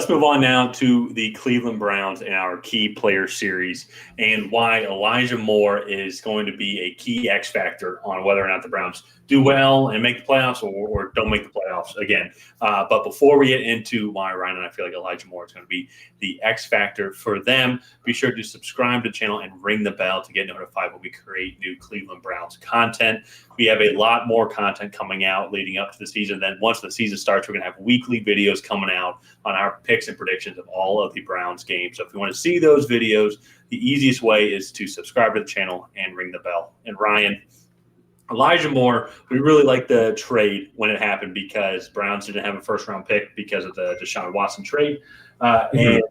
let's move on now to the Cleveland Browns in our key player series and why Elijah Moore is going to be a key X factor on whether or not the Browns do well and make the playoffs or don't make the playoffs again. But before we get into why Ryan and I feel like Elijah Moore is going to be the X factor for them, be sure to subscribe to the channel and ring the bell to get notified when we create new Cleveland Browns content. We have a lot more content coming out leading up to the season. Then once the season starts, we're going to have weekly videos coming out on our picks and predictions of all of the Browns games. So if you want to see those videos, the easiest way is to subscribe to the channel and ring the bell. And Ryan, Elijah Moore, we really liked the trade when it happened because Browns didn't have a first-round pick because of the Deshaun Watson trade. And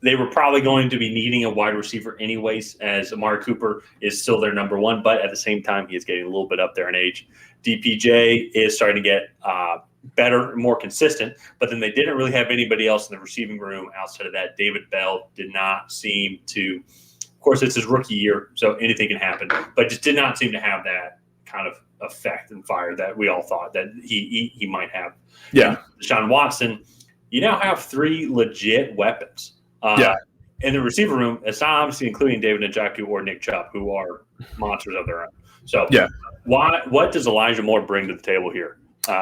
they were probably going to be needing a wide receiver anyways, as Amari Cooper is still their number one, but at the same time, he is getting a little bit up there in age. DPJ is starting to get better, more consistent, but then they didn't really have anybody else in the receiving room outside of that. David Bell did not seem to, of course, it's his rookie year, so anything can happen, but just did not seem to have that kind of effect and fire that we all thought that he might have. Yeah. And Deshaun Watson, you now have three legit weapons. In the receiver room, it's not obviously including David Njoku or Nick Chubb, who are monsters of their own. So, what does Elijah Moore bring to the table here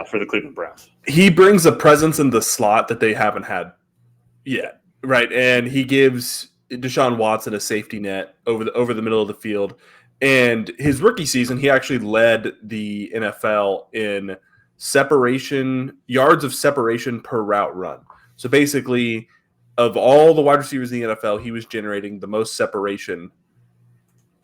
for the Cleveland Browns? He brings a presence in the slot that they haven't had yet, right? And he gives Deshaun Watson a safety net over the middle of the field. And his rookie season, he actually led the NFL in yards of separation per route run. So basically, of all the wide receivers in the NFL, he was generating the most separation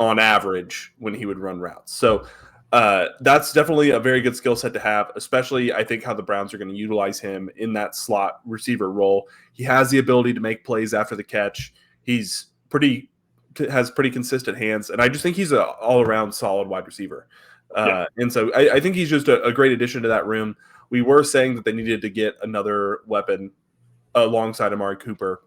on average when he would run routes. So that's definitely a very good skill set to have, especially I think how the Browns are going to utilize him in that slot receiver role. He has the ability to make plays after the catch. Has pretty consistent hands, and I just think he's an all-around solid wide receiver. And so I think he's just a great addition to that room. We were saying that they needed to get another weapon alongside Amari Cooper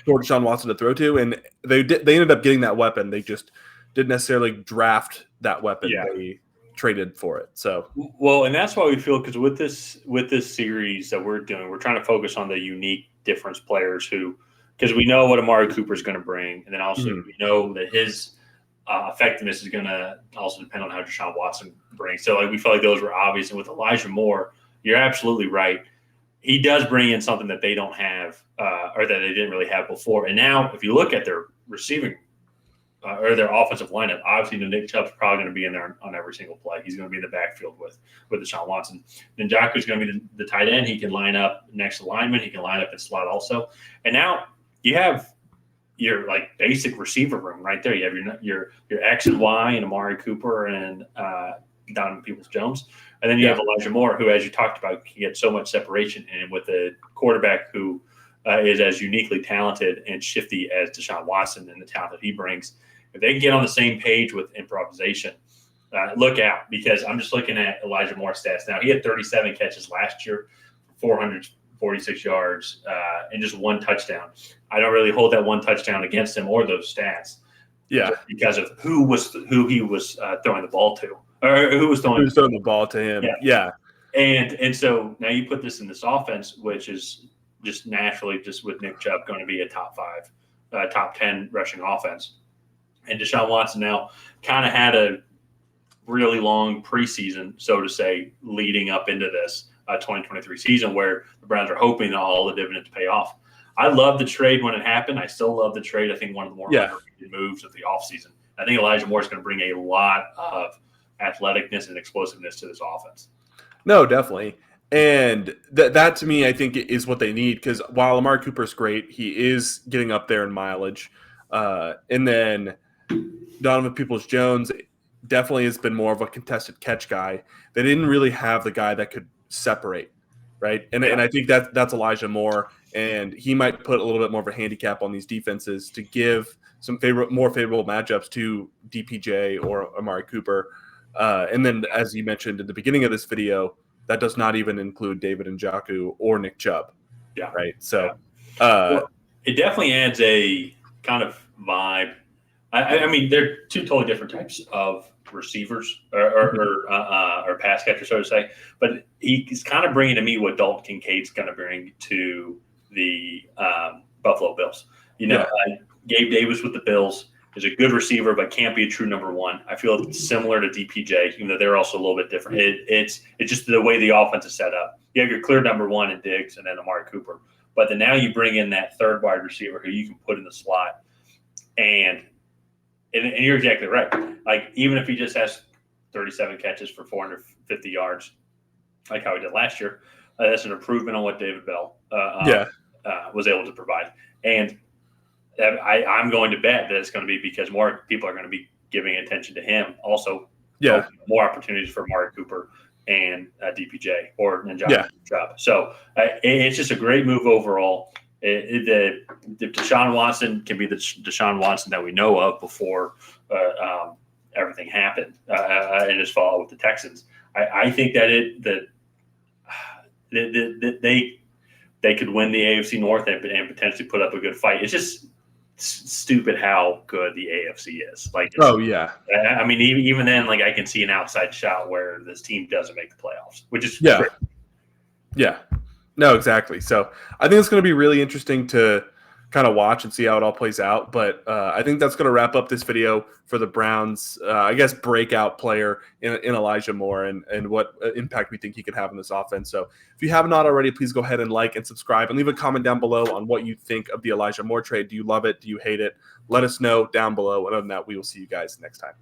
for Deshaun Watson to throw to, and they ended up getting that weapon. They just didn't necessarily draft that weapon. They traded for it. So and that's why we feel, because with this series that we're doing, we're trying to focus on the unique difference players because we know what Amari Cooper is going to bring, and then also we know that his effectiveness is going to also depend on how Deshaun Watson brings. So we felt like those were obvious. And with Elijah Moore, you're absolutely right. He does bring in something that they don't have or that they didn't really have before. And now if you look at their receiving or their offensive lineup, obviously Nick Chubb's probably going to be in there on every single play. He's going to be in the backfield with Deshaun Watson. Njoku is going to be the tight end. He can line up next to lineman. He can line up in slot also. And now you have your basic receiver room right there. You have your X and Y and Amari Cooper and Donovan Peoples-Jones. And then you have Elijah Moore, who, as you talked about, can get so much separation. And with a quarterback who is as uniquely talented and shifty as Deshaun Watson and the talent that he brings, if they can get on the same page with improvisation, look out, because I'm just looking at Elijah Moore's stats now. He had 37 catches last year, 446 yards, and just one touchdown. I don't really hold that one touchdown against him or those stats. Because of who he was throwing the ball to. Or who was throwing the ball to him. And so now you put this in this offense, which is just naturally, just with Nick Chubb, going to be a top 10 rushing offense. And Deshaun Watson now kind of had a really long preseason, so to say, leading up into this 2023 season, where the Browns are hoping that all the dividends pay off. I love the trade when it happened. I still love the trade. I think one of the more underrated moves of the offseason. I think Elijah Moore is going to bring a lot of athleticness and explosiveness to this offense. No, definitely. And that to me, I think, is what they need, because while Amari Cooper's great, he is getting up there in mileage. And then Donovan Peoples-Jones definitely has been more of a contested catch guy. They didn't really have the guy that could separate, right? And I think that's Elijah Moore, and he might put a little bit more of a handicap on these defenses to give some more favorable matchups to DPJ or Amari Cooper. And then, as you mentioned at the beginning of this video, that does not even include David Njoku or Nick Chubb. Right. So it definitely adds a kind of vibe. I mean, they're two totally different types of receivers or pass catchers, so to say. But he's kind of bringing to me what Dalton Kincaid's going to bring to the Buffalo Bills. Gabe Davis with the Bills is a good receiver, but can't be a true number one. I feel it's similar to DPJ, even though they're also a little bit different. It's just the way the offense is set up. You have your clear number one in Diggs and then Amari Cooper. But then now you bring in that third wide receiver who you can put in the slot. And you're exactly right. Like, even if he just has 37 catches for 450 yards, like how he did last year, that's an improvement on what David Bell was able to provide. And I'm going to bet that it's going to be because more people are going to be giving attention to him. Also, more opportunities for Amari Cooper and DPJ or Njigba. So it's just a great move overall. The Deshaun Watson can be the Deshaun Watson that we know of before everything happened in his fall with the Texans. I think that they could win the AFC North and potentially put up a good fight. It's just stupid how good the AFC is. Like, I mean, even then, like, I can see an outside shot where this team doesn't make the playoffs, which is great. No, exactly. So I think it's going to be really interesting to kind of watch and see how it all plays out. But I think that's going to wrap up this video for the Browns, I guess, breakout player in Elijah Moore and what impact we think he could have in this offense. So if you have not already, please go ahead and like and subscribe and leave a comment down below on what you think of the Elijah Moore trade. Do you love it? Do you hate it? Let us know down below. And other than that, we will see you guys next time.